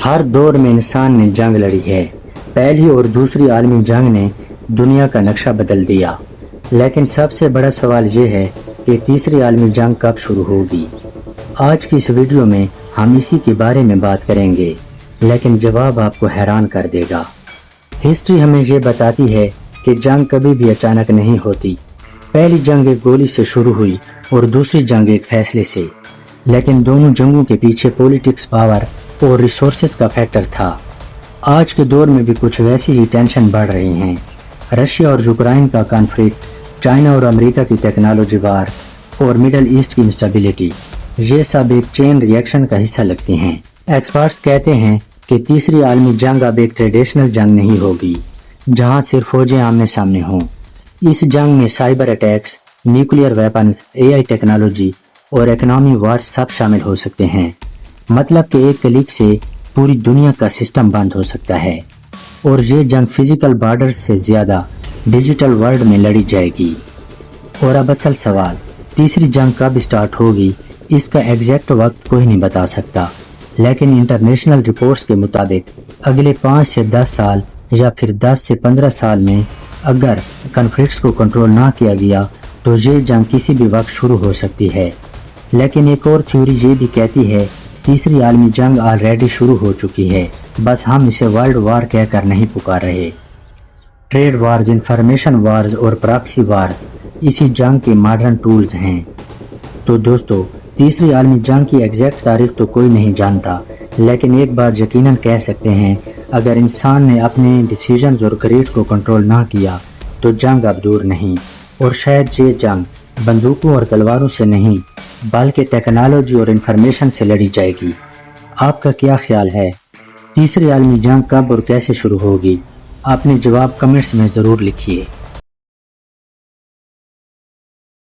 ہر دور میں انسان نے جنگ لڑی ہے۔ پہلی اور دوسری عالمی جنگ نے دنیا کا نقشہ بدل دیا، لیکن سب سے بڑا سوال یہ ہے کہ تیسری عالمی جنگ کب شروع ہوگی۔ آج کی اس ویڈیو میں ہم اسی کے بارے میں بات کریں گے، لیکن جواب آپ کو حیران کر دے گا۔ ہسٹری ہمیں یہ بتاتی ہے کہ جنگ کبھی بھی اچانک نہیں ہوتی۔ پہلی جنگ ایک گولی سے شروع ہوئی اور دوسری جنگ ایک فیصلے سے، لیکن دونوں جنگوں کے پیچھے پولیٹکس، پاور اور ریسورسز کا فیکٹر تھا۔ آج کے دور میں بھی کچھ ویسی ہی ٹینشن بڑھ رہی ہیں۔ رشیا اور یوکرائن کا کانفلکٹ، چائنا اور امریکہ کی ٹیکنالوجی وار اور مڈل ایسٹ کی انسٹیبلٹی، یہ سب ایک چین ری ایکشن کا حصہ لگتی ہیں۔ ایکسپرٹس کہتے ہیں کہ تیسری عالمی جنگ اب ایک ٹریڈیشنل جنگ نہیں ہوگی جہاں صرف فوجیں آمنے سامنے ہوں۔ اس جنگ میں cyber attacks, nuclear weapons, AI technology اور اکنامی وار سب شامل ہو سکتے ہیں۔ مطلب کہ ایک کلک سے پوری دنیا کا سسٹم بند ہو سکتا ہے، اور یہ جنگ فزیکل بارڈرز سے زیادہ ڈیجیٹل ورلڈ میں لڑی جائے گی۔ اور اب اصل سوال، تیسری جنگ کب سٹارٹ ہوگی؟ اس کا ایگزیکٹ وقت کوئی نہیں بتا سکتا، لیکن انٹرنیشنل رپورٹس کے مطابق اگلے 5 سے 10 سال یا پھر 10 سے 15 سال میں اگر کنفلکٹس کو کنٹرول نہ کیا گیا تو یہ جنگ کسی بھی وقت شروع ہو سکتی ہے۔ لیکن ایک اور تھیوری یہ بھی کہتی ہے تیسری عالمی جنگ آلریڈی شروع ہو چکی ہے، بس ہم اسے ورلڈ وار کہہ کر نہیں پکار رہے۔ ٹریڈ وارز، انفارمیشن وارز اور پراکسی وارز اسی جنگ کے ماڈرن ٹولز ہیں۔ تو دوستو، تیسری عالمی جنگ کی ایگزیکٹ تاریخ تو کوئی نہیں جانتا، لیکن ایک بات یقیناً کہہ سکتے ہیں، اگر انسان نے اپنے ڈیسیژنز اور گریڈ کو کنٹرول نہ کیا تو جنگ اب دور نہیں، اور شاید یہ جنگ بندوقوں اور تلواروں سے نہیں بلکہ ٹیکنالوجی اور انفارمیشن سے لڑی جائے گی۔ آپ کا کیا خیال ہے؟ تیسری عالمی جنگ کب اور کیسے شروع ہوگی؟ اپنے جواب کمنٹس میں ضرور لکھیے۔